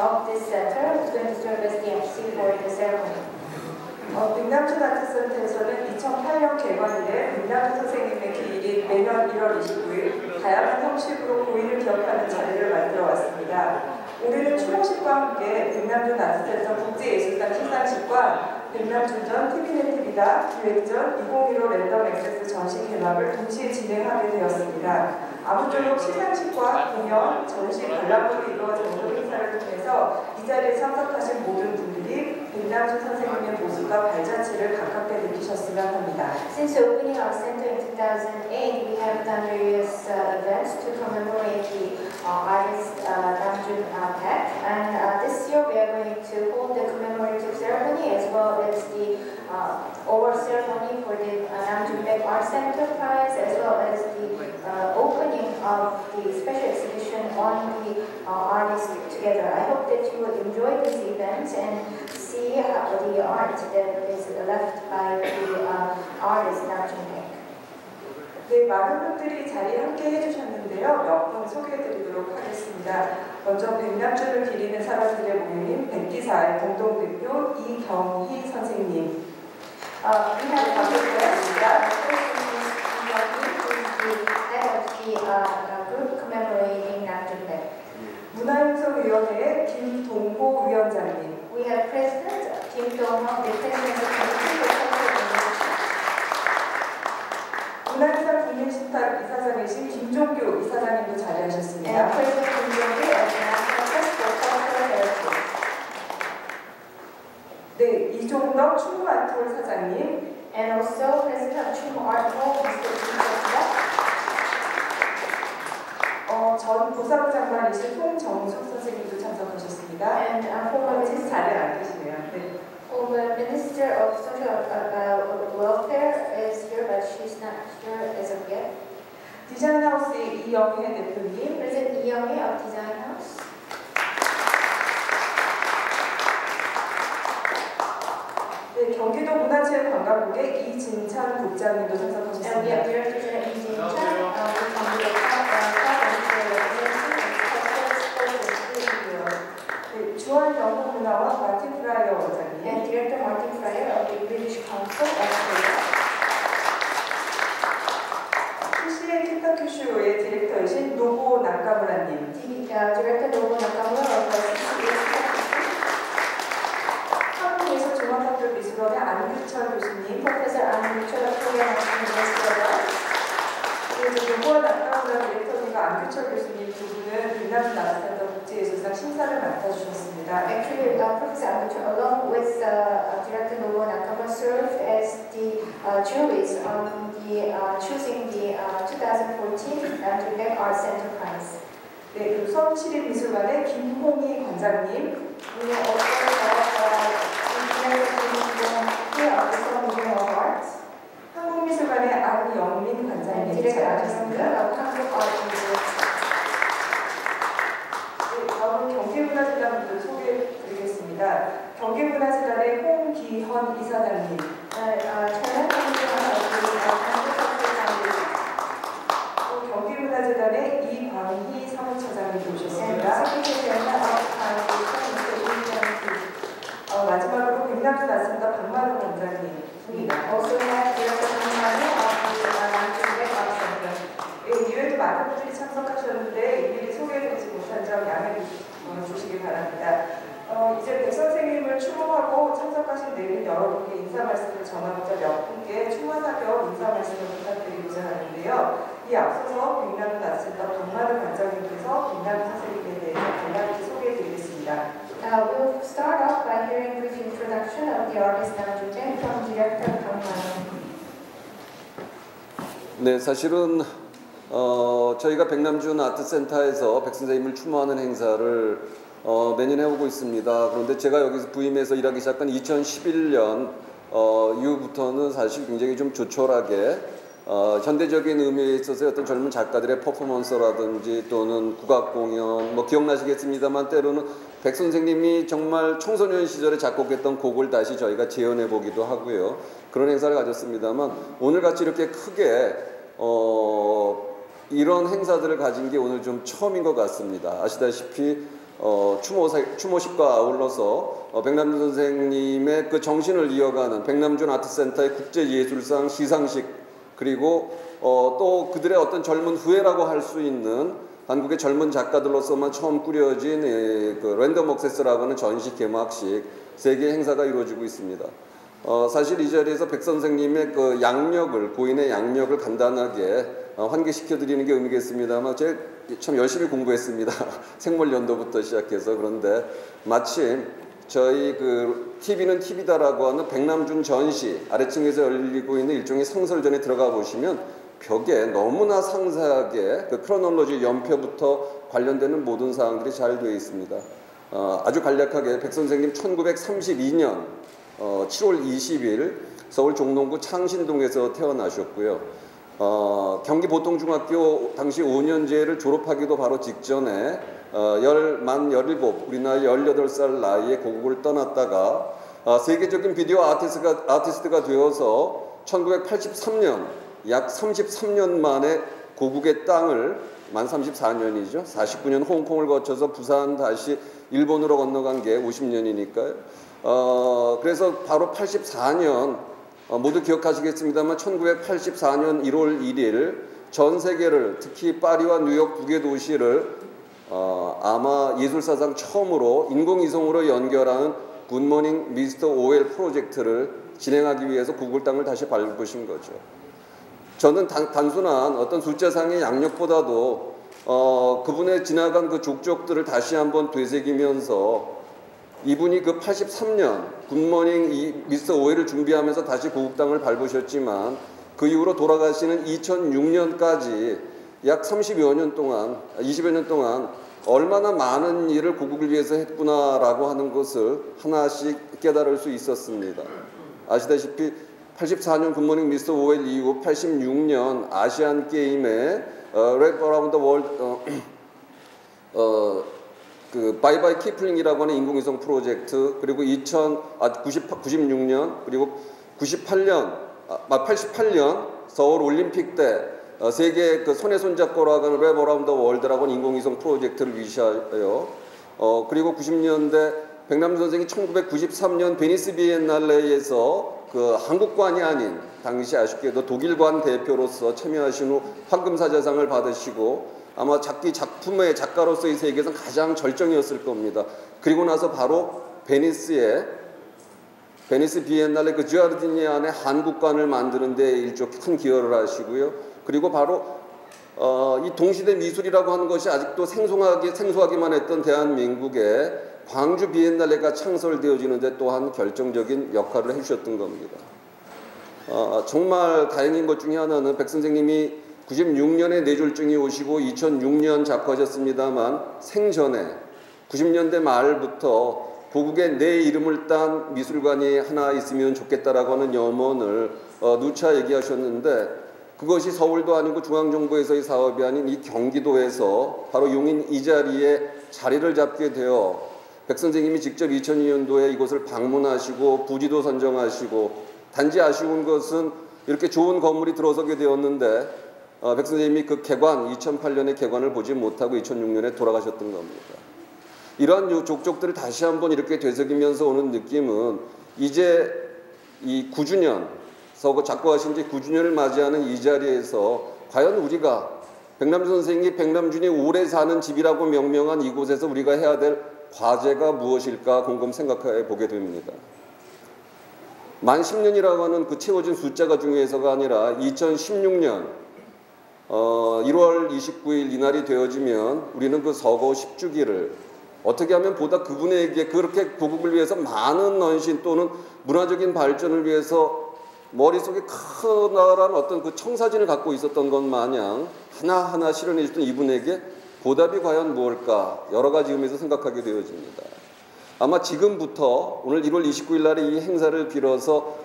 of this center who's going to serve as the MC for the ceremony. 백남준 아트센터에서는 2008년 개관 이래 백남준 선생님의 기일인 매년 1월 29일 다양한 형식으로 고인을 기억하는 자리를 만들어 왔습니다. 올해는 추모식과 함께 백남준 아트센터 국제예술상 시상식과 백남준전 TV네TV다 기획전 2015 랜덤 액세스 전시 개막을 동시에 진행하게 되었습니다. 아무쪼록 시상식과 공연, 전시, 관람으로 이루어진 모든 행사를 통해서 이 자리에 참석하신 모든 분들이 백남준 선생님의 모습과 발자취를 가깝게 느끼셨으면 합니다. Since opening our center in 2008, we have done various events to commemorate the artist Namjoon Paik, and this year we are going to hold the commemorative ceremony as well as the award ceremony for the Namjoon Paik Art Center Prize, as well as the opening of the special exhibition on the artists together. I hope that you will enjoy these events and see the art that is left by the artist Namjoon Paik. 네, 많은 분들이 자리에 함께 해주셨는데요. 몇 분 소개해드리도록 하겠습니다. 먼저 백남준을 기리는 사람들의 모임인 백기사의 공동대표 이경희 선생님. We have the head of the group commemorating Namjoon Paik. 문화융성위원회의 김동보 위원장님. We have President Kim Dong-ho, the President of the Committee for Cultural Innovation. 문화유산 국민식탁 이사장이신 김종규 이사장님도 자리하셨습니다. And President Kim Dong-gi of the National Trust for Cultural Heritage. 네, 이종덕 충무 아트홀 사장님. And also President of Chum Art Hall, Mr. Kim Dong-gi. 전 보상장관이신 송정숙 선생님도 참석하셨습니다. And former Minister, 자리에 안 계시네요. 네. former Minister of Social Welfare is here, but she's not here as of yet. 디자인하우스의 이영애 대표님. President Lee Young-hee of Design House. 네, 경기도 문화체육관광국의 이진찬 국장님도 And we 참석하셨습니다. have Director General Lee Jin-chan from the 주한영국문화원 마틴 프라이어 원장님. and Director Martin Fryer of the British Council of Korea. CCA 키타큐슈의 디렉터이신 노보 나카무라님. Director Nobu Nakamura of the CCA. 한국예술종합학교 미술원의 안규철 교수님. Professor An Gu-chul of Korea National University of Art. 그리고 노보 나카무라 디렉터님과 안규철 교수님 두 분은 백남준 아트센터 국제예술상 심사를 맡아주셨습니다. Actually, Professor An Gu-chul, along with Director Nobu Nakamura, served as the juries on the choosing the 2014 Namjoon Paik Art Center Prize. 네, 그리고 서울시립미술관의 김홍희 관장님. We are also here of the Seoul Museum of Art. 한국미술관의 안영민 관장님 자리하셨습니다. 한국 Art Museum. 네, 다음은 경기문화재단분들 소개해드리겠습니다. 경기문화재단의 홍기헌 이사장님. 경기문화재단의 이광희 사무처장님도 오셨습니다. 마지막으로 백남준 아트센터 박만우 원장님입니다. 이외에도 많은 분들이 참석하셨는데 일일이 소개해드리지 못한 점 양해해 주시기 바랍니다. 이제 백 선생님을 추모하고 참석하신 내일 여러분께 인사 말씀을 전하고자 몇 분께 추모사격 인사 말씀을 부탁드리고자 하는데요. 이 앞서서 백남준 아트센터 박만우 관장님께서 백남준 선생님에 대해서 간략히 소개해드리겠습니다. We'll start off by hearing a brief introduction of the artist Namjoon Paik from Director Kang Man. 네, 사실은 저희가 백남준 아트센터에서 백 선생님을 추모하는 행사를 매년 해오고 있습니다. 그런데 제가 여기서 부임해서 일하기 시작한 2011년 이후부터는 사실 굉장히 좀 조촐하게 현대적인 의미에 있어서 어떤 젊은 작가들의 퍼포먼스라든지 또는 국악 공연 뭐 기억나시겠습니다만 때로는 백 선생님이 정말 청소년 시절에 작곡했던 곡을 다시 저희가 재현해 보기도 하고요. 그런 행사를 가졌습니다만 오늘 같이 이렇게 크게 이런 행사들을 가진 게 오늘 좀 처음인 것 같습니다. 아시다시피 추모식과 아울러서 백남준 선생님의 그 정신을 이어가는 백남준 아트센터의 국제예술상 시상식, 그리고 또 그들의 어떤 젊은 후예라고 할 수 있는 한국의 젊은 작가들로서만 처음 꾸려진 그 랜덤 억세스라고 하는 전시 개막식, 세 개의 행사가 이루어지고 있습니다. 사실 이 자리에서 백 선생님의 그 양력을, 고인의 양력을 간단하게 환기시켜 드리는 게 의미겠습니다만, 제가 참 열심히 공부했습니다. 생물연도부터 시작해서. 그런데 마침 저희 그 TV는 TV다라고 하는 백남준 전시 아래층에서 열리고 있는 일종의 상설전에 들어가 보시면 벽에 너무나 상세하게 그 크로놀로지 연표부터 관련되는 모든 사항들이 잘 되어 있습니다. 아주 간략하게 백 선생님 1932년 7월 20일 서울 종로구 창신동에서 태어나셨고요. 경기 보통중학교 당시 5년제를 졸업하기도 바로 직전에 만 17, 우리 나이 18살 나이에 고국을 떠났다가 세계적인 비디오 아티스트가 되어서 1983년 약 33년 만에 고국의 땅을, 만 34년이죠. 49년 홍콩을 거쳐서 부산 다시 일본으로 건너간 게 50년이니까요. 그래서 바로 84년, 모두 기억하시겠습니다만 1984년 1월 1일 전 세계를, 특히 파리와 뉴욕 두 개 도시를 아마 예술사상 처음으로 인공위성으로 연결하는 굿모닝 미스터 오웰 프로젝트를 진행하기 위해서 고국 땅을 다시 밟으신 거죠. 저는 단순한 어떤 숫자상의 양력보다도 그분의 지나간 그 족적들을 다시 한번 되새기면서 이분이 그 83년 굿모닝 미스터 오웰을 준비하면서 다시 고국 땅을 밟으셨지만 그 이후로 돌아가시는 2006년까지 약 30여 년 동안, 20여 년 동안 얼마나 많은 일을 고국을 위해서 했구나라고 하는 것을 하나씩 깨달을 수 있었습니다. 아시다시피 84년 굿모닝 미스터 오웰 이후 86년 아시안 게임에 랩 어라운드 월드 그 바이바이 키플링이라고 하는 인공위성 프로젝트, 그리고 96년 그리고 88년 서울 올림픽 때 세계 그 손에 손잡고라고 하는 랩 어라운드 월드라고 하는 인공위성 프로젝트를 위시하여 그리고 90년대 백남준 선생이 1993년 베니스 비엔날레에서 그 한국관이 아닌 당시 아쉽게도 독일관 대표로서 참여하신 후 황금사자상을 받으시고 아마 작품의 작가로서의 세계에서 가장 절정이었을 겁니다. 그리고 나서 바로 베니스 비엔날레 그 지아르디니 안에 한국관을 만드는 데 일조 큰 기여를 하시고요. 그리고 바로 이 동시대 미술이라고 하는 것이 아직도 생소하기만 했던 대한민국에 광주 비엔날레가 창설되어지는데 또한 결정적인 역할을 해주셨던 겁니다. 정말 다행인 것 중에 하나는 백 선생님이 96년에 뇌졸중이 오시고 2006년 작고하셨습니다만 생전에 90년대 말부터 고국에 내 이름을 딴 미술관이 하나 있으면 좋겠다라고 하는 염원을 누차 얘기하셨는데, 그것이 서울도 아니고 중앙정부에서의 사업이 아닌 이 경기도에서 바로 용인 이 자리에 자리를 잡게 되어 백 선생님이 직접 2002년도에 이곳을 방문하시고 부지도 선정하시고, 단지 아쉬운 것은 이렇게 좋은 건물이 들어서게 되었는데 백 선생님이 그 2008년에 개관을 보지 못하고 2006년에 돌아가셨던 겁니다. 이러한 족적들을 다시 한번 이렇게 되새기면서 오는 느낌은 이제 이 9주년, 작고하신 지 9주년을 맞이하는 이 자리에서 과연 우리가 백남준 선생이 백남준이 오래 사는 집이라고 명명한 이곳에서 우리가 해야 될 과제가 무엇일까 곰곰 생각해 보게 됩니다. 만 10년이라고 하는 그 채워진 숫자가 중요해서가 아니라 2016년 1월 29일 이날이 되어지면 우리는 그 서거 10주기를 어떻게 하면 보다 그분에게 그렇게 고국을 위해서 많은 헌신 또는 문화적인 발전을 위해서 머릿속에 커다란 어떤 그 청사진을 갖고 있었던 것 마냥 하나하나 실현해 주던 이분에게 보답이 과연 무엇일까 여러 가지 의미에서 생각하게 되어집니다. 아마 지금부터 오늘 1월 29일 날에 이 행사를 빌어서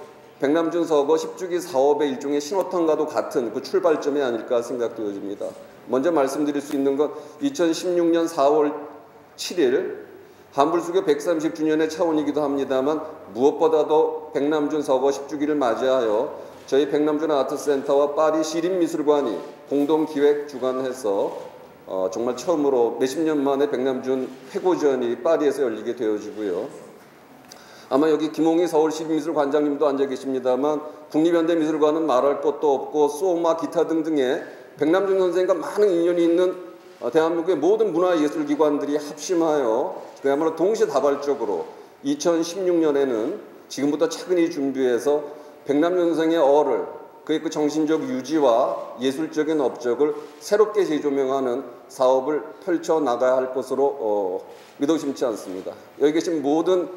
백남준 서거 10주기 사업의 일종의 신호탄과도 같은 그 출발점이 아닐까 생각되어집니다. 먼저 말씀드릴 수 있는 건 2016년 4월 7일 한불수교 130주년의 차원이기도 합니다만 무엇보다도 백남준 서거 10주기를 맞이하여 저희 백남준 아트센터와 파리 시립미술관이 공동기획 주관해서 정말 처음으로 몇십 년 만에 백남준 회고전이 파리에서 열리게 되어지고요. 아마 여기 김홍희 서울시립미술관장님도 앉아 계십니다만 국립현대미술관은 말할 것도 없고 소마 기타 등등의 백남준 선생과 많은 인연이 있는 대한민국의 모든 문화예술기관들이 합심하여 그야말로 동시다발적으로 2016년에는 지금부터 차근히 준비해서 백남준 선생의 어를 그의 그 정신적 유지와 예술적인 업적을 새롭게 재조명하는 사업을 펼쳐나가야 할 것으로 믿어심치 않습니다. 여기 계신 모든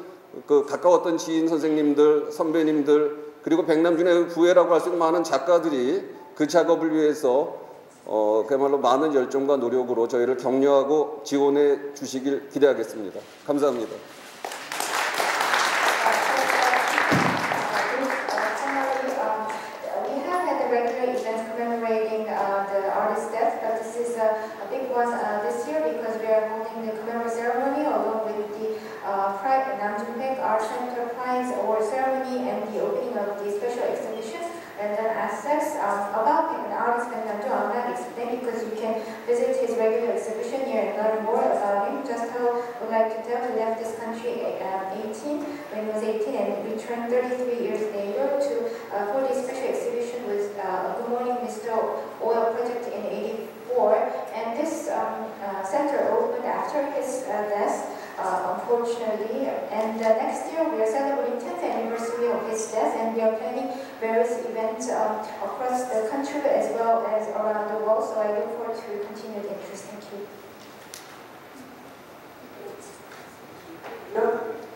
그 가까웠던 지인 선생님들, 선배님들 그리고 백남준의 후예라고 할 수 있는 많은 작가들이 그 작업을 위해서 그야말로 많은 열정과 노력으로 저희를 격려하고 지원해 주시길 기대하겠습니다. 감사합니다. Regular events commemorating the artist's death, but this is a big one this year because we are holding the commemorative ceremony along with the Namjoon Paik Art Center Prize Award ceremony and the opening of the special exhibition. And then aspects about the artist Namjoon, I'll not explain because you can visit his regular exhibition here and learn more about him. Just how I would like to tell, he left this country when he was 18 and returned 33 years later to hold a special exhibition with Good Morning Mr. Oil project in '84. And this center opened after his death, unfortunately. And next year we are celebrating 10th anniversary of his death, and we are planning various events across the country as well as around the world. So I look forward to continued interest. Thank you.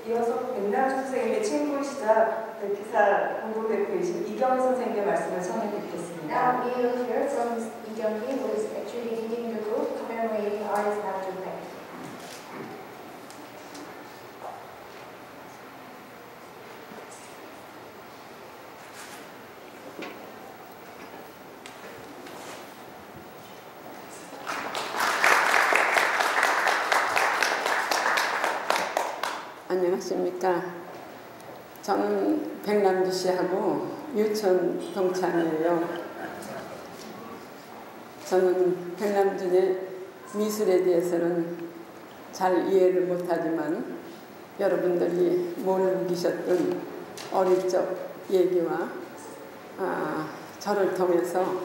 이어서 백남준 선생님의 친구이시자 기사 공동대표이신 이경희 선생님의 말씀을 전해 듣겠습니다. Now we will hear from Lee Kyung-hee, who is actually leading the group commemorating artist Namjoon Paik. 안녕하십니까. 저는 백남주 씨하고 유치원 동창이에요. 저는 백남준의 미술에 대해서는 잘 이해를 못하지만 여러분들이 모르고 계셨던 어릴 적 얘기와 저를 통해서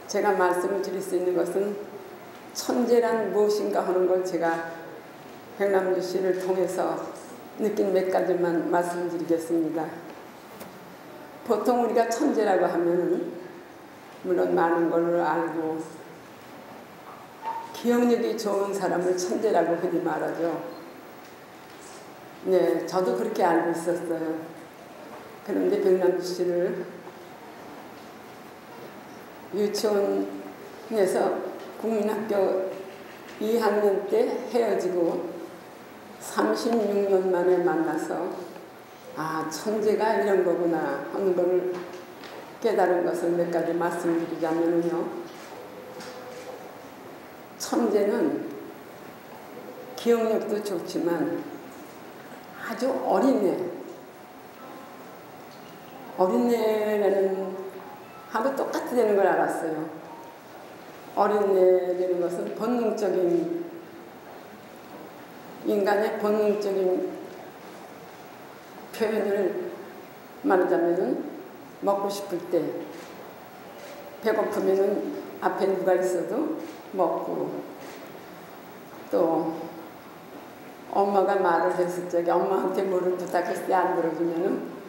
제가 말씀을 드릴 수 있는 것은 천재란 무엇인가 하는 걸 제가 백남주 씨를 통해서 느낀 몇 가지만 말씀드리겠습니다. 보통 우리가 천재라고 하면 물론 많은 걸로 알고 기억력이 좋은 사람을 천재라고 흔히 말하죠. 네, 저도 그렇게 알고 있었어요. 그런데 백남주 씨를 유치원에서 국민학교 2학년 때 헤어지고 36년 만에 만나서 천재가 이런 거구나 하는 걸 깨달은 것을 몇 가지 말씀드리자면요. 천재는 기억력도 좋지만 아주 어린애라는 하고 똑같다는 걸 알았어요. 어린애라는 것은 본능적인 인간의 본능적인 표현을 말하자면 먹고 싶을 때 배고프면 앞에 누가 있어도 먹고 또 엄마가 말을 했을 적에 엄마한테 뭐를 부탁했을 때 안 들어주면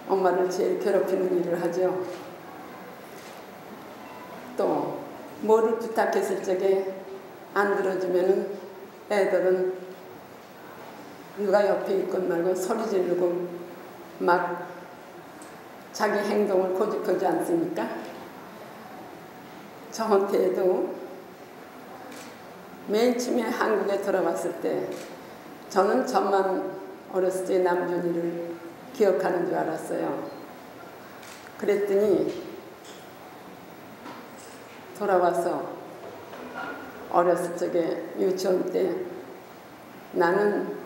엄마를 제일 괴롭히는 일을 하죠. 또 뭐를 부탁했을 적에 안 들어주면 애들은 누가 옆에 있건 말고 소리 지르고 막 자기 행동을 고집하지 않습니까? 저한테도 맨 처음에 한국에 돌아왔을 때 저는 저만 어렸을 때 남준이를 기억하는 줄 알았어요. 그랬더니 돌아와서 어렸을 적에 유치원 때 나는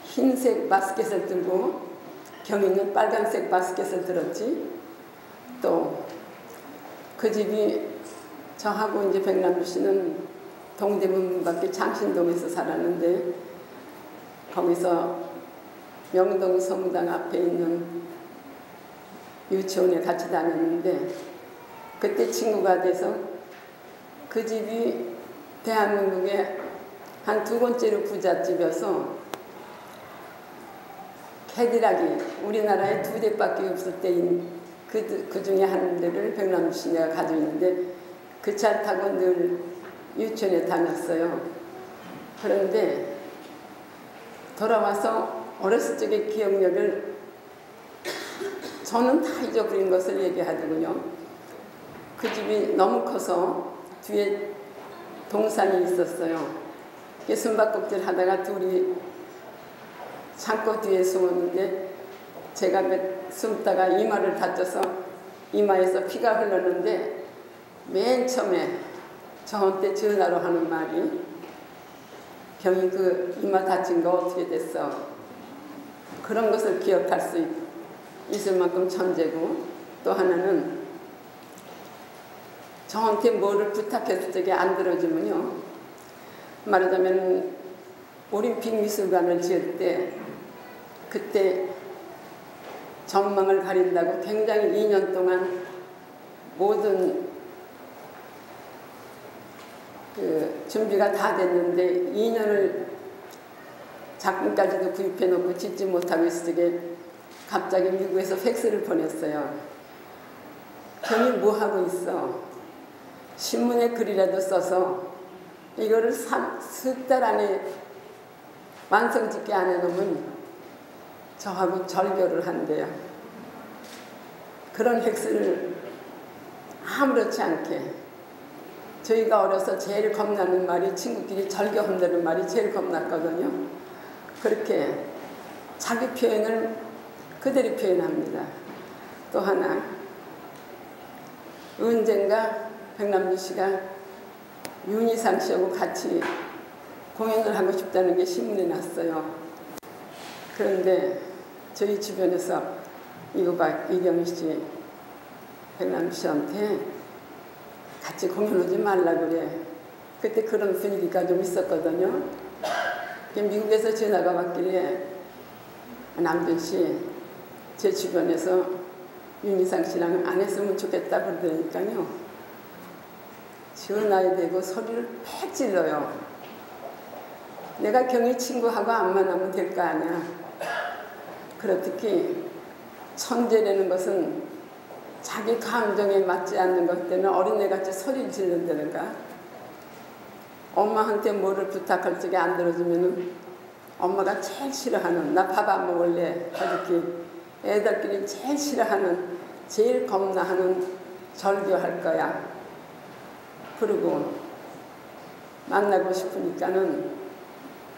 흰색 바스켓을 들고 경이는 빨간색 바스켓을 들었지. 또 그 집이 저하고 이제 백남주 씨는 동대문 밖에 장신동에서 살았는데 거기서 명동 성당 앞에 있는 유치원에 같이 다녔는데 그때 친구가 돼서 그 집이 대한민국의 한 두 번째로 부잣집이어서 캐디락이 우리나라에 두 대밖에 없을 때인 그 중에 한 대를 백남주 씨가 가지고 있는데 그 차를 타고 늘 유치원에 다녔어요. 그런데 돌아와서 어렸을 적의 기억력을 저는 다 잊어버린 것을 얘기하더군요. 그 집이 너무 커서 뒤에 동산이 있었어요. 숨바꼭질 하다가 둘이 창고 뒤에 숨었는데 제가 숨다가 이마를 다쳐서 이마에서 피가 흘렀는데 맨 처음에 저한테 전화로 하는 말이 병이 그 이마 다친 거 어떻게 됐어? 그런 것을 기억할 수 있을 만큼 천재고 또 하나는 저한테 뭐를 부탁했을 적에 안 들어주면요. 말하자면 올림픽 미술관을 지을 때 그때 전망을 가린다고 굉장히 2년 동안 모든 그 준비가 다 됐는데 2년을 작품까지도 구입해 놓고 짓지 못하고 있을 때 갑자기 미국에서 팩스를 보냈어요. 병이 뭐 하고 있어? 신문에 글이라도 써서 이거를 석 달 안에 완성짓게 안 해놓으면 저하고 절교를 한대요. 그런 팩스를 아무렇지 않게 저희가 어려서 제일 겁나는 말이 친구끼리 절교한다는 말이 제일 겁났거든요. 그렇게 자기 표현을 그대로 표현합니다. 또 하나 언젠가 백남주 씨가 윤희상 씨하고 같이 공연을 하고 싶다는 게 신문에 났어요. 그런데 저희 주변에서 이거 봐, 이경희 씨 백남주 씨한테 같이 공연하지 말라 그래. 그때 그런 분위기가 좀 있었거든요. 미국에서 전화가 왔길래 남준 씨, 제 주변에서 윤희상 씨랑 안 했으면 좋겠다 그러더니까요. 전화에 대고 소리를 팩 질러요. 내가 경희 친구하고 안 만나면 될 거 아니야. 그렇듯이 천재라는 것은 자기 감정에 맞지 않는 것 때문에 어린애같이 소리 지른다든가 엄마한테 뭐를 부탁할 적에 안 들어주면 엄마가 제일 싫어하는 나 밥 안 먹을래 하듯이 애들끼리 제일 싫어하는 제일 겁나하는 절교할 거야. 그리고 만나고 싶으니까는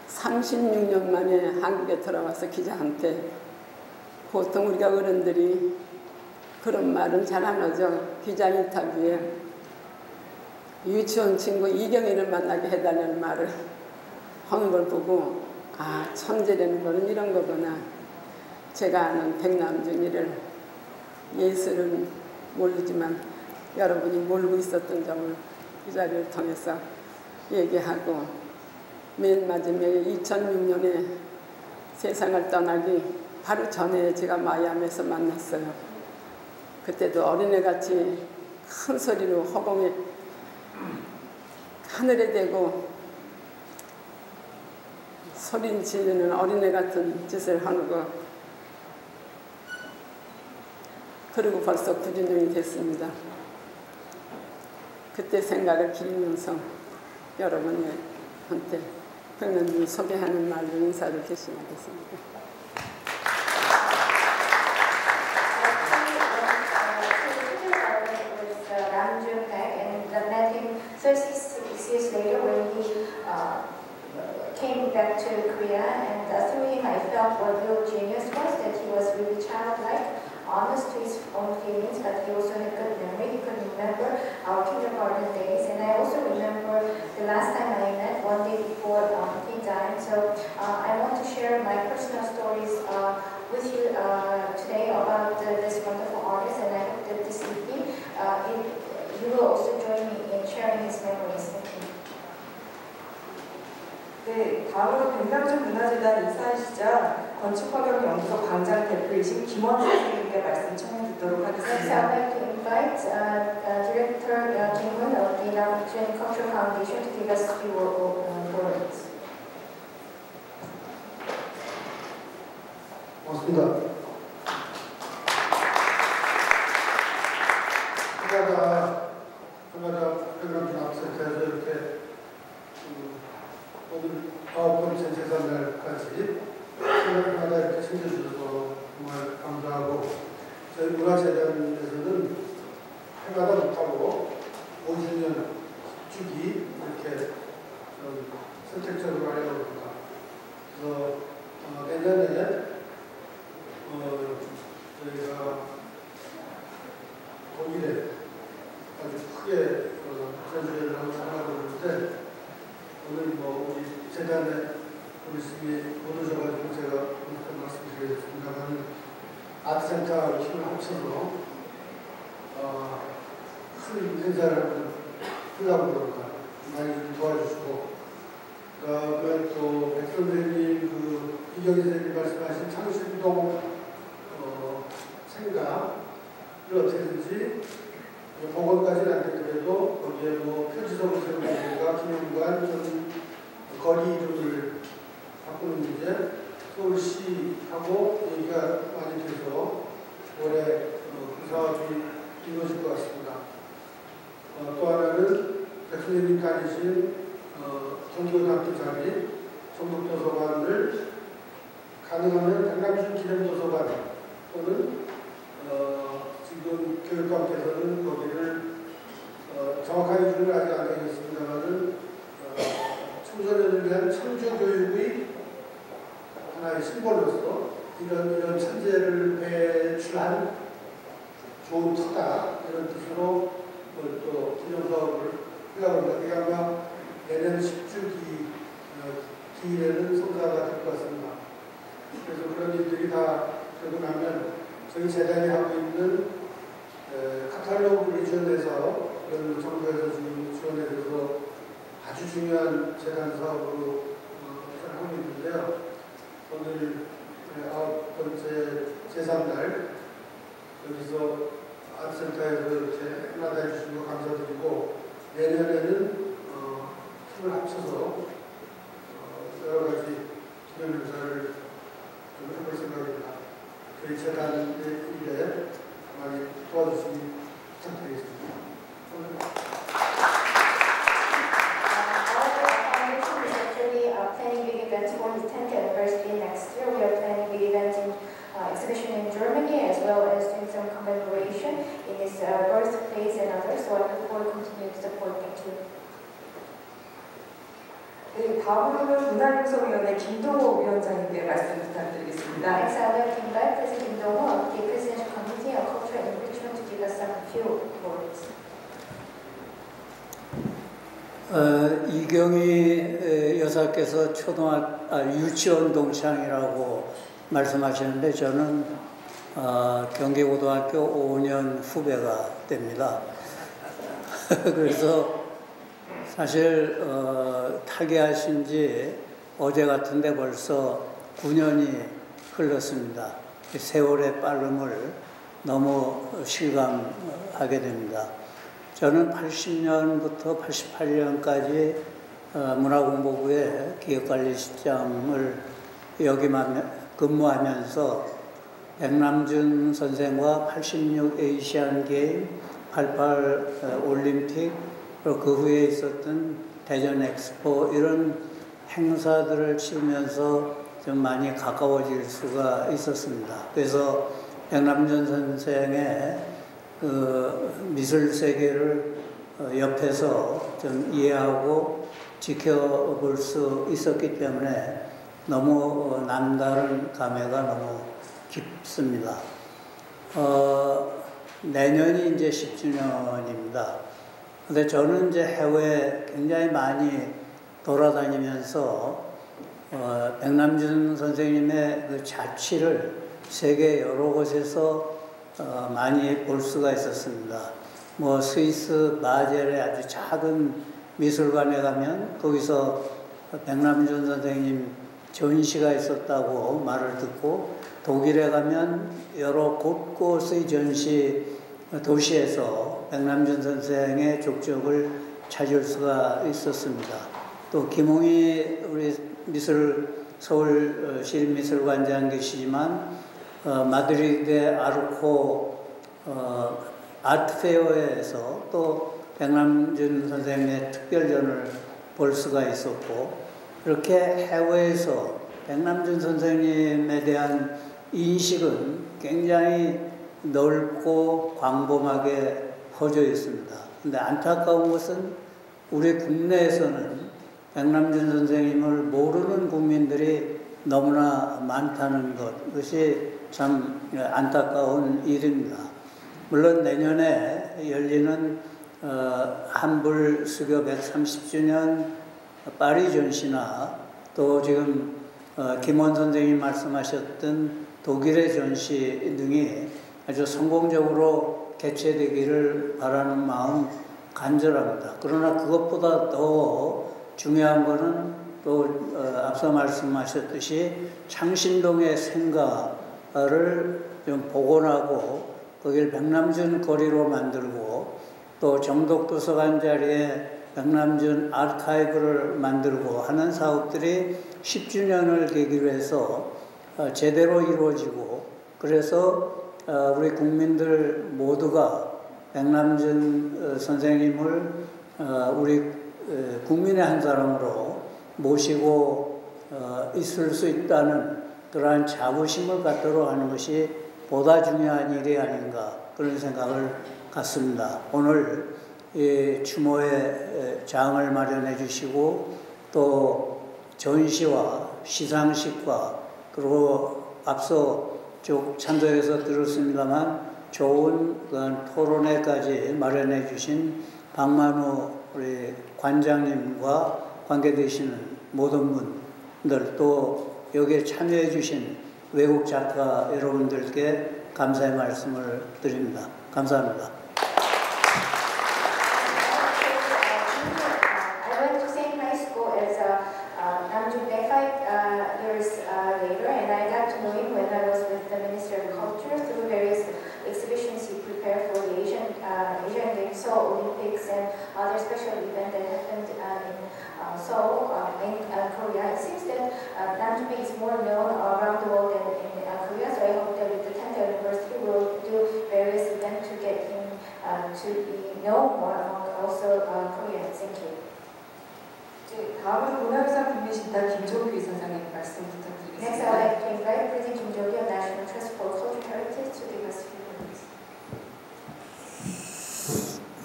36년 만에 한국에 돌아와서 기자한테 보통 우리가 어른들이 그런 말은 잘 안 하죠. 기자 인터뷰에 유치원 친구 이경희를 만나게 해달라는 말을 하는 걸 보고 아 천재라는 거는 이런 거구나. 제가 아는 백남준이를 예술은 모르지만 여러분이 모르고 있었던 점을 이 자리를 통해서 얘기하고 맨 마지막에 2006년에 세상을 떠나기 바로 전에 제가 마이애미에서 만났어요. 그때도 어린애같이 큰 소리로 허공에 하늘에 대고 소리 지르는 어린애 같은 짓을 하는 거. 그리고 벌써 9주년이 됐습니다. 그때 생각을 기리면서 여러분한테 백남준 소개하는 말로 인사를 대신하겠습니다. Namjoon Paik, and I met him 36 years later when he came back to Korea, and through him I felt what real genius was, that he was really childlike, honest to his own feelings, but he also had good memory. He could remember our kindergarten days, and I also remember the last time I met, one day before he died. So I want to share my personal stories with you today about this wonderful artist, and I hope that this evening you will also join me in sharing his memories. Thank you. 네, 다음으로 백남준 문화재단 이사이시자 건축환경연구소 광장 대표이신 김원 선생님께 말씀 청해 듣도록 Next, 하겠습니다. I'd like to invite Director Kim Moon of the Namjoon Cultural Foundation to give us a few words. 고맙습니다. 캐나다 백남준 아트센터에서 이렇게 오늘 9번째 제삿날까지 캐나다 이렇게 챙겨주셔서 정말 감사하고 저희 문화재단에서는 해마다 못하고 5주년 주기 이렇게 선택적으로 하려고 합니다. 그래서 내년에 저희가 독일에 아주 크게 전시회를 하고 있는데 오늘 우리 재단에 우리 스님이 못 오셔가지고 제가 오늘 말씀드리겠습니다만 아트센터와 힘을 합쳐서 큰 행사를 하려고 합니다. 많이 좀 도와주시고 그다음에 또 백 선생님 이경희 선생님 말씀하신 창실동 생각을 어떻게든지 복원까지는 안 되더라도 거기에 표지석을 세우는가 기념관 좀 거리 이름을 바꾸는 문제 서울시하고 얘기가 많이 돼서 올해 그 사업이 이루어질 것 같습니다. 또 하나는 백 선생님 다니신 경기고등학교 자리 전북도서관을 가능하면 백남준 기념도서관 또는 지금 교육감께서는 거기를 정확하게 주는 아직 안 되겠습니다만은 청소년을 위한 창조교육의 하나의 심벌로서 이런 천재를 배출한 좋은 터다 이런 뜻으로 또 기념사업을 하려고 합니다. 이게 아마 내년 10주기 기일에는 성사가 될 것 같습니다. 그래서 그런 일들이 다 되고 나면 저희 재단이 하고 있는 카탈로그 리전에서 그런 정부에서 지원해줘서 아주 중요한 재단 사업으로 하고 있는데요. 오늘 9번째 제3날 여기서 아트센터에서 이렇게 하나다 해주신 거 감사드리고 내년에는 힘을 합쳐서 여러 가지 기념 행사를 좀 해볼 생각입니다. 저희 재단의 일에 많이 도와주시기 부탁드리겠습니다. Our foundation is actually planning big events for the 10th anniversary next year. We are planning big events in exhibition in Germany as well as doing some commemoration in his birthplace and others. So I look forward to continued support. Thank you. 네, 다음으로는 문화융성위원회 김동호 위원장님께 말씀 부탁드리겠습니다. Next, I'd like to invite President Kim Dong-ho of the Presidential Committee on Culture and Enrichment to give us a few words. 이경희 여사께서 유치원 동창이라고 말씀하시는데 저는 경기고등학교 5년 후배가 됩니다. 그래서 사실 타계하신 지 어제 같은데 벌써 9년이 흘렀습니다. 세월의 빠름을 너무 실감하게 됩니다. 저는 80년부터 88년까지 문화공보부의 기획관리실장을 여기만 근무하면서 백남준 선생과 86 에이시안 게임, 88 올림픽, 그리고 그 후에 있었던 대전 엑스포 이런 행사들을 치르면서 좀 많이 가까워질 수가 있었습니다. 그래서 백남준 선생의 그 미술 세계를 옆에서 좀 이해하고 지켜볼 수 있었기 때문에 너무 남다른 감회가 너무 깊습니다. 내년이 이제 10주년입니다. 근데 저는 이제 해외에 굉장히 많이 돌아다니면서 백남준 선생님의 그 자취를 세계 여러 곳에서 많이 볼 수가 있었습니다. 뭐 스위스 바젤의 아주 작은 미술관에 가면 거기서 백남준 선생님 전시가 있었다고 말을 듣고, 독일에 가면 여러 곳곳의 전시 도시에서 백남준 선생의 족적을 찾을 수가 있었습니다. 또 김홍희 우리 서울 시립미술관장 계시지만 마드리드의 아르코 아트페어에서 또 백남준 선생님의 특별전을 볼 수가 있었고, 이렇게 해외에서 백남준 선생님에 대한 인식은 굉장히 넓고 광범하게 퍼져 있습니다. 근데 안타까운 것은 우리 국내에서는 백남준 선생님을 모르는 국민들이 너무나 많다는 것, 그것이 참 안타까운 일입니다. 물론 내년에 열리는 한불 수교 130주년 파리 전시나 또 지금 김원 선생님이 말씀하셨던 독일의 전시 등이 아주 성공적으로 개최되기를 바라는 마음 간절합니다. 그러나 그것보다 더 중요한 것은 또 앞서 말씀하셨듯이 창신동의 생가를 좀 복원하고 거기를 백남준 거리로 만들고, 또 정독도서관 자리에 백남준 아카이브를 만들고 하는 사업들이 10주년을 계기로 해서 제대로 이루어지고, 그래서 우리 국민들 모두가 백남준 선생님을 우리 국민의 한 사람으로 모시고 있을 수 있다는 그러한 자부심을 갖도록 하는 것이 보다 중요한 일이 아닌가, 그런 생각을 갖습니다. 오늘 추모의 장을 마련해 주시고 또 전시와 시상식과, 그리고 앞서 쭉 참석해서 들었습니다만 좋은 토론회까지 마련해 주신 박만우 우리 관장님과 관계되시는 모든 분들, 또 여기에 참여해 주신 외국 작가 여러분들께 감사의 말씀을 드립니다. 감사합니다. I went to same high school as Namjoon Baek 5 years later, and I got to know him when I was with the Ministry of Culture through various exhibitions he prepared for the Asian Games, Seoul Olympics, and other special events that happened in Seoul, in Korea. It seems that Namjoon Baek is more known around the world than in Korea, so I hope that with the 10th anniversary we'll do various events to get him to be known more among also Koreans. Thank you. 다음으로 문화유산 국민신당 김종규 이사장님 말씀 부탁드리겠습니다. Next, I would like to invite President Kim Jong-il of National Trust for Cultural Heritage to give us a few words.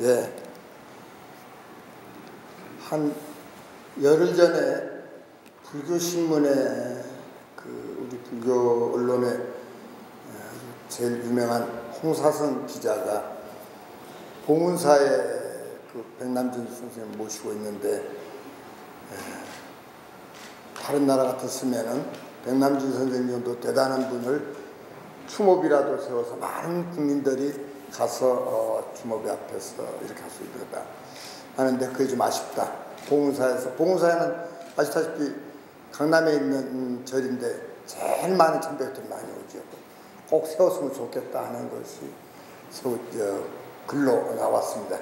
예, 한 열흘 전에 불교신문에 우리 불교 언론의 제일 유명한 홍사성 기자가 봉은사에 백남준 선생님 모시고 있는데, 다른 나라 같았으면은 백남준 선생님 정도 대단한 분을 추모비라도 세워서 많은 국민들이 가서 추모비 앞에서 이렇게 할 수 있다 하는데, 그게 좀 아쉽다. 봉은사에는 아시다시피 강남에 있는 절인데 제일 많은 참배들이 많이 오죠. 꼭 세웠으면 좋겠다 하는 것이 글로 나왔습니다.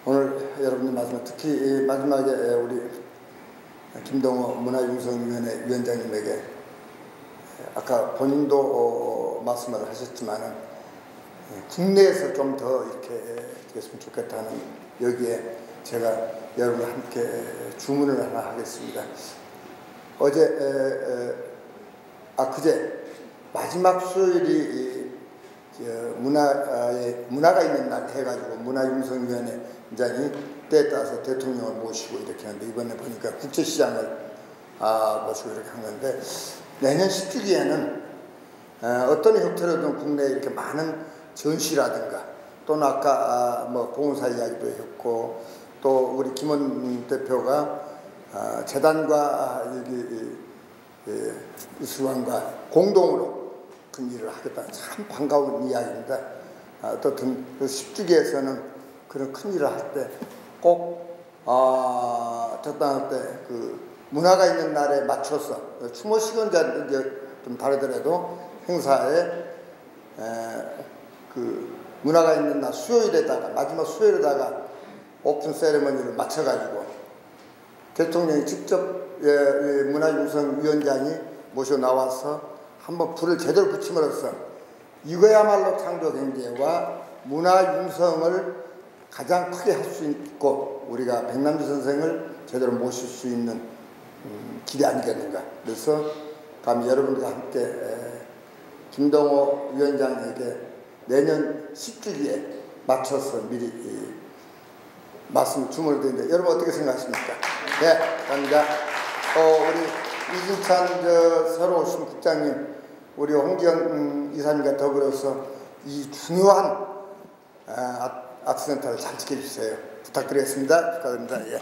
오늘 여러분들 말씀, 특히 마지막에 우리 김동호 문화융성위원회 위원장님에게 아까 본인도 말씀을 하셨지만은 국내에서 좀 더 이렇게 됐으면 좋겠다는, 여기에 제가 여러분과 함께 주문을 하나 하겠습니다. 그제 마지막 수요일이 문화가 있는 날 해가지고 문화융성위원회 위원장이 때에 따라서 대통령을 모시고 이렇게 하는데, 이번에 보니까 국제시장을 모시고 이렇게 한 건데, 내년 10주기에는 어떤 형태로든 국내에 이렇게 많은 전시라든가, 또는 아까 봉은사 이야기도 했고, 또 우리 김원 대표가 재단과 여기 미술관과 공동으로 그 일을 하겠다는 참 반가운 이야기입니다. 어떻든 그 10주기에서는 그런 큰 일을 할 때 꼭 적당할 때 그 문화가 있는 날에 맞춰서 추모 시간자 이제 좀 다르더라도 행사에 그 문화가 있는 날 수요일에다가 마지막 수요일에다가 오픈 세레머니를 맞춰가지고 대통령이 직접 문화융성위원장이 모셔 나와서 한번 불을 제대로 붙임으로써 이거야말로 창조경제와 문화융성을 가장 크게 할 수 있고 우리가 백남주 선생을 제대로 모실 수 있는 길이 아니겠는가. 그래서 감히 여러분들과 함께 김동호 위원장에게 내년 10주기에 맞춰서 미리 말씀 주문을 드리는데 여러분 어떻게 생각하십니까? 네, 감사합니다. 우리 이진찬 새로 오신 국장님, 우리 홍기영 이사님과 더불어서 이 중요한 아트센터를 잘 지켜주세요. 부탁드리겠습니다. 축하드립니다. 예.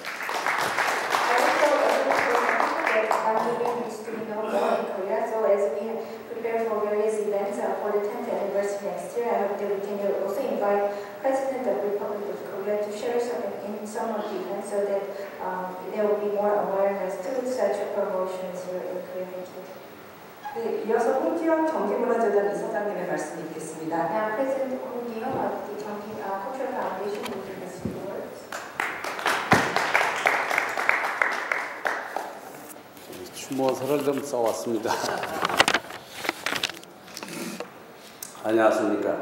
So as we prepare for various events for the 10th anniversary next year, I hope that we can also invite President of the Republic of Korea to share in some of the events so that there will be more awareness to such promotions here in Korea. 네, 이어서 홍기영 경기문화재단 이사장님의 말씀이 있겠습니다. Now, President Hong Kyung of the Gyeonggi Cultural Foundation will give us the words. 추모서를 좀 써왔습니다. 안녕하십니까.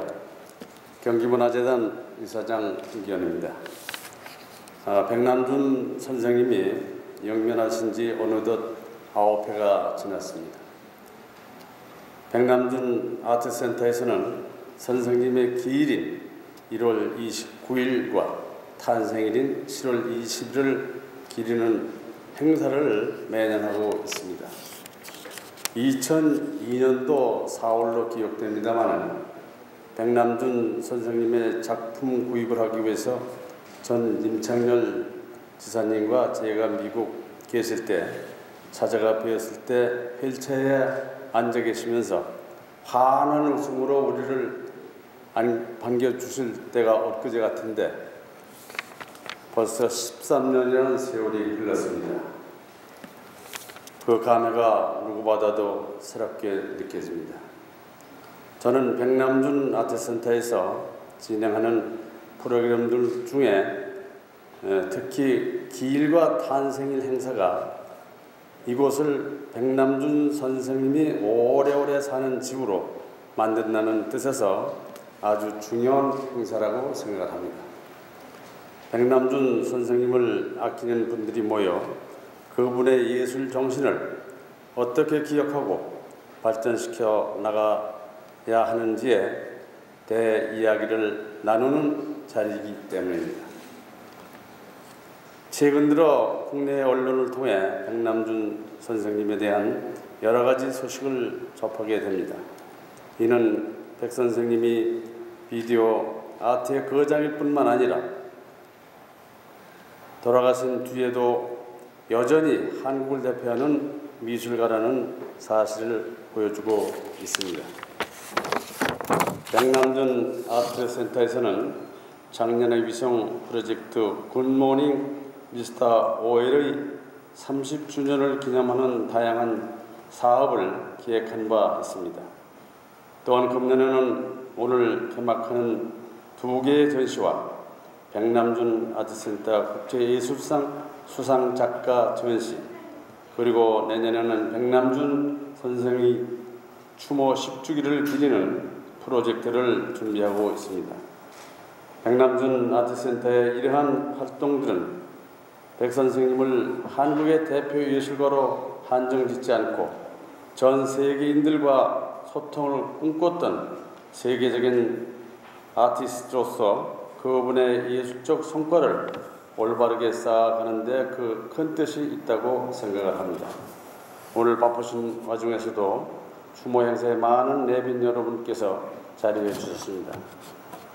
경기문화재단 이사장 김기현입니다. 백남준 선생님이 영면하신 지 어느덧 9회가 지났습니다. 백남준 아트센터에서는 선생님의 기일인 1월 29일과 탄생일인 7월 20일을 기리는 행사를 매년 하고 있습니다. 2002년도 4월로 기억됩니다만 백남준 선생님의 작품 구입을 하기 위해서 전 임창열 지사님과 제가 미국 계실 때 찾아가 뵈었을 때 휠체어에 앉아 계시면서 환한 웃음으로 우리를 반겨주실 때가 엊그제 같은데 벌써 13년이라는 세월이 흘렀습니다. 그 감회가 누구보다도 새롭게 느껴집니다. 저는 백남준 아트센터에서 진행하는 프로그램들 중에 특히 기일과 탄생일 행사가 이곳을 백남준 선생님이 오래오래 사는 집으로 만든다는 뜻에서 아주 중요한 행사라고 생각을 합니다. 백남준 선생님을 아끼는 분들이 모여 그분의 예술 정신을 어떻게 기억하고 발전시켜 나가야 하는지에 대해 이야기를 나누는 자리이기 때문입니다. 최근 들어 국내 언론을 통해 백남준 선생님에 대한 여러 가지 소식을 접하게 됩니다. 이는 백 선생님이 비디오 아트의 거장일 뿐만 아니라 돌아가신 뒤에도 여전히 한국을 대표하는 미술가라는 사실을 보여주고 있습니다. 백남준 아트센터에서는 작년의 위성 프로젝트 굿모닝 미스터 OL의 30주년을 기념하는 다양한 사업을 기획한 바 있습니다. 또한 금년에는 오늘 개막하는 2개의 전시와 백남준 아트센터 국제예술상 수상작가 전시, 그리고 내년에는 백남준 선생의 추모 10주기를 기리는 프로젝트를 준비하고 있습니다. 백남준 아트센터의 이러한 활동들은 백 선생님을 한국의 대표 예술가로 한정짓지 않고 전 세계인들과 소통을 꿈꿨던 세계적인 아티스트로서 그분의 예술적 성과를 올바르게 쌓아가는 데 그 큰 뜻이 있다고 생각을 합니다. 오늘 바쁘신 와중에서도 추모 행사에 많은 내빈 여러분께서 자리해 주셨습니다.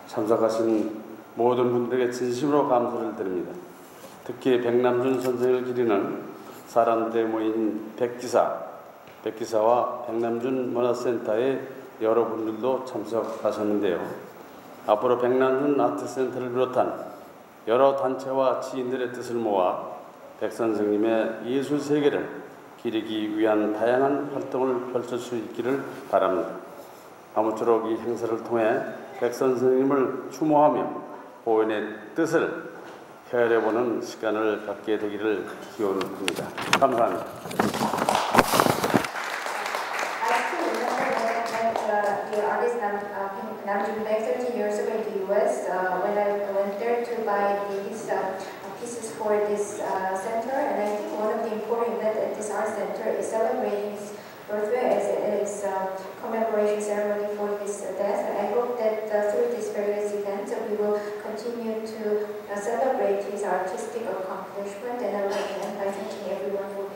참석하신 모든 분들에게 진심으로 감사를 드립니다. 특히 백남준 선생을 기리는 사람들의 모인 백기사와 백남준 문화센터의 여러분들도 참석하셨는데요. 앞으로 백남준 아트센터를 비롯한 여러 단체와 지인들의 뜻을 모아 백 선생님의 예술 세계를 기리기 위한 다양한 활동을 펼칠 수 있기를 바랍니다. 아무쪼록 이 행사를 통해 백 선생님을 추모하며 고인의 뜻을 헤아려보는 시간을 갖게 되기를 기원합니다. 감사합니다. The artist Namjoon Baek 30 years ago in the US, when I went there to buy these pieces for this center, and I think one of the important events at this art center is celebrating his birthday as it is commemoration ceremony for his death. And I hope that through these various events we will continue to celebrate his artistic accomplishment, and I would like to end by thanking everyone for